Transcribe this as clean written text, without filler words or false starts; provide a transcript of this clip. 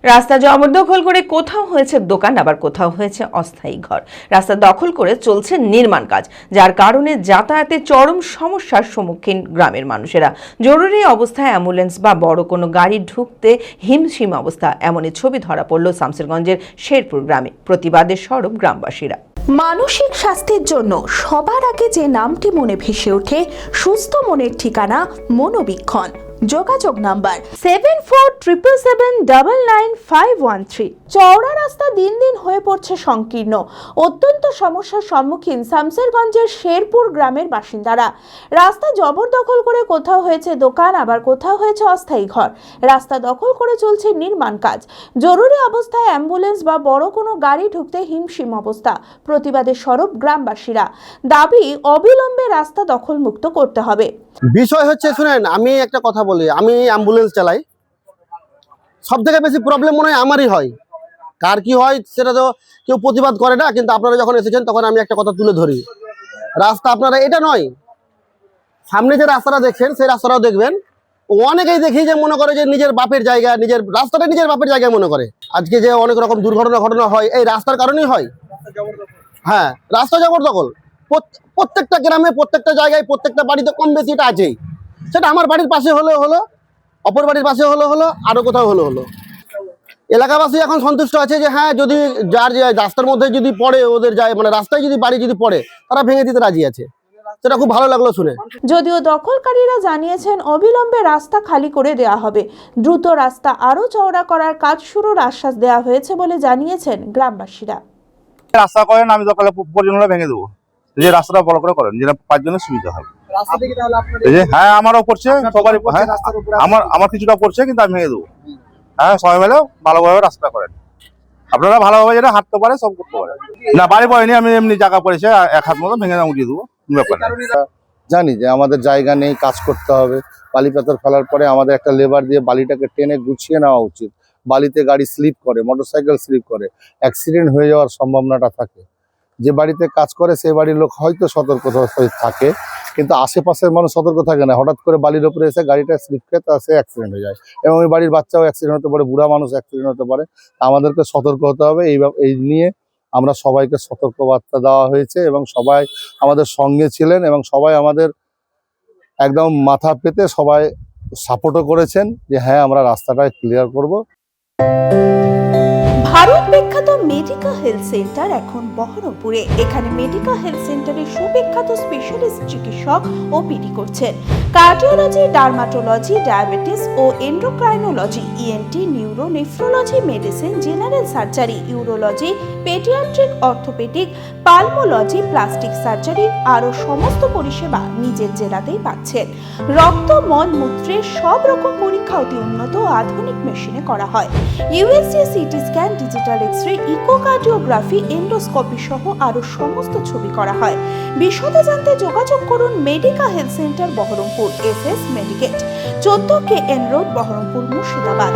রাস্তা জবরদখল করে কোথাও হয়েছে দোকান, আবার কোথাও হয়েছে অস্থায়ী ঘর। রাস্তা দখল করে চলছে নির্মাণ কাজ, যার কারণে যাতায়াতে চরম সমস্যার সম্মুখীন গ্রামের মানুষেরা। জরুরি অবস্থায় অ্যাম্বুলেন্স বা বড় কোনো গাড়ি ঢুকতে হিমশিম অবস্থা, এমনই ছবি ধরা পড়ল শামসেরগঞ্জের শেরপুর গ্রামে। প্রতিবাদে সরব গ্রামবাসীরা। মানসিক স্বাস্থ্যের জন্য সবার আগে যে নামটি মনে ভেসে ওঠে, সুস্থ মনের ঠিকানা মনোবীক্ষণ। যোগাযোগ নাম্বার 7477799513। চওড়া রাস্তা দিন দিন হয়ে পড়ছে সংকীর্ণ। অত্যন্ত সমস্যার সম্মুখীন শামসেরগঞ্জের শেরপুর গ্রামের বাসিন্দারা। রাস্তা জবরদখল করে কোথাও হয়েছে দোকান, আবার কোথাও হয়েছে অস্থায়ী ঘর। রাস্তা দখল করে চলছে নির্মাণ কাজ। জরুরি অবস্থায় অ্যাম্বুলেন্স বা বড় কোনো গাড়ি ঢুকতে হিমশিম অবস্থা। প্রতিবাদে সরব গ্রামবাসীরা। দাবি অবিলম্বে রাস্তা দখল মুক্ত করতে হবে। বিষয় হচ্ছে, শুনেন, আমি একটা কথা বলি, আমি অ্যাম্বুলেন্স চালাই। সব থেকে বেশি প্রবলেম মনে হয় আমারই হয়। কার কি হয় সেটা তো কেউ প্রতিবাদ করে না, কিন্তু আপনারা যখন এসেছেন তখন আমি একটা কথা তুলে ধরি। রাস্তা আপনারা এটা নয়, সামনে যে রাস্তাটা দেখছেন সেই রাস্তাটাও দেখবেন। অনেকেই দেখি যে মনে করে যে নিজের বাপের জায়গা, নিজের রাস্তাটা নিজের বাপের জায়গায় মনে করে। আজকে যে অনেক রকম ঘটনা হয় এই রাস্তার কারণেই হয়। হ্যাঁ, রাস্তা জবরদখল প্রত্যেকটা গ্রামে, প্রত্যেকটা জায়গায়, প্রত্যেকটা বাড়িতে কম বেশি এটা আছেই। সেটা আমার বাড়ির পাশে হলো, অপর বাড়ির পাশে হলো, আরো কোথাও হলো। এলাকাবাসী এখন সন্তুষ্ট আছে যে হ্যাঁ, যদি যার রাস্তার মধ্যে যদি পড়ে, ওদের যায় মানে রাস্তায় যদি বাড়ি যদি পড়ে, তারা ভেঙে দিতে রাজি আছে। সেটা খুব ভালো লাগলো শুনে। যদিও দখলকারীরা জানিয়েছেন অবিলম্বে রাস্তা খালি করে দেওয়া হবে। দ্রুত রাস্তা আরো চওড়া করার কাজ শুরুর আশ্বাস দেওয়া হয়েছে বলে জানিয়েছেন গ্রামবাসীরা। রাস্তা করেন, আমি দরকার পর্যন্ত ভেঙে দেবো, যে রাস্তাটা বড় করে করেন, যেটা পাঁচ জনের সুবিধা হয়। হ্যাঁ, আমারও পড়ছে, সবারই। হ্যাঁ, আমার কিছুটা পড়ছে, কিন্তু আমি ভেঙে দেবো। হ্যাঁ, সবাই মিলে ভালোভাবে রাস্তা করেন। আপনারা ভালোভাবে যেটা হাঁটতে পারে, সব করতে পারে। না, বাড়ি পড়েনি, আমি এমনি জায়গা পড়েছে, এক হাত মতো ভেঙে উঠিয়ে দেবো, ব্যাপার না। জানি যে আমাদের জায়গা নেই, কাজ করতে হবে। বালি পাথর ফেলার পরে আমাদের একটা লেবার দিয়ে বালিটাকে টেনে গুছিয়ে নেওয়া উচিত। বালিতে গাড়ি স্লিপ করে, মোটরসাইকেল স্লিপ করে, অ্যাক্সিডেন্ট হয়ে যাওয়ার সম্ভাবনাটা থাকে। যে বাড়িতে কাজ করে সেই বাড়ির লোক হয়তো সতর্ক থাকে, কিন্তু আশেপাশের মানুষ সতর্ক থাকে না। হঠাৎ করে বালির উপরে এসে গাড়িটা স্লিপ খেয়ে তা সে অ্যাক্সিডেন্ট হয়ে যায়, এবং ওই বাড়ির বাচ্চাও অ্যাক্সিডেন্ট হতে পারে, বুড়া মানুষ অ্যাক্সিডেন্ট হতে পারে। আমাদেরকে সতর্ক হতে হবে। এই নিয়ে আমরা সবাইকে সতর্কবার্তা দেওয়া হয়েছে, এবং সবাই আমাদের সঙ্গে ছিলেন, এবং সবাই আমাদের একদম মাথা পেতে সবাই সাপোর্টও করেছেন যে হ্যাঁ, আমরা রাস্তাটা ক্লিয়ার করব। ভারত বিখ্যাত মেডিকা হেলথ সেন্টার এখন বহরমপুরে। এখানে মেডিকা হেলথ সেন্টারে সুবিখ্যাত স্পেশালিস্ট চিকিৎসক ওপিডি করছেন। কার্ডিওলজি, ডার্মাটোলজি, ডায়াবেটিস ও endocrinology, ENT, neuro, nephrology, medicine, general surgery, urology, paediatric, orthopaedic, pulmonology, plastic surgery আরও সমস্ত পরিষেবা নিজের জেলাতেই পাচ্ছেন। রক্ত, মল, মূত্রের সব রকম পরীক্ষা অতি উন্নত ও আধুনিক মেশিনে করা হয়। USG, CT scan, digital X-ray, echocardiography, endoscopy সহ আরো সমস্ত ছবি করা হয়। বিশদে জানতে যোগাযোগ করুন Medica health centre Baharampur, SS medicate, 14 KN road, Baharampur, Murshidabad.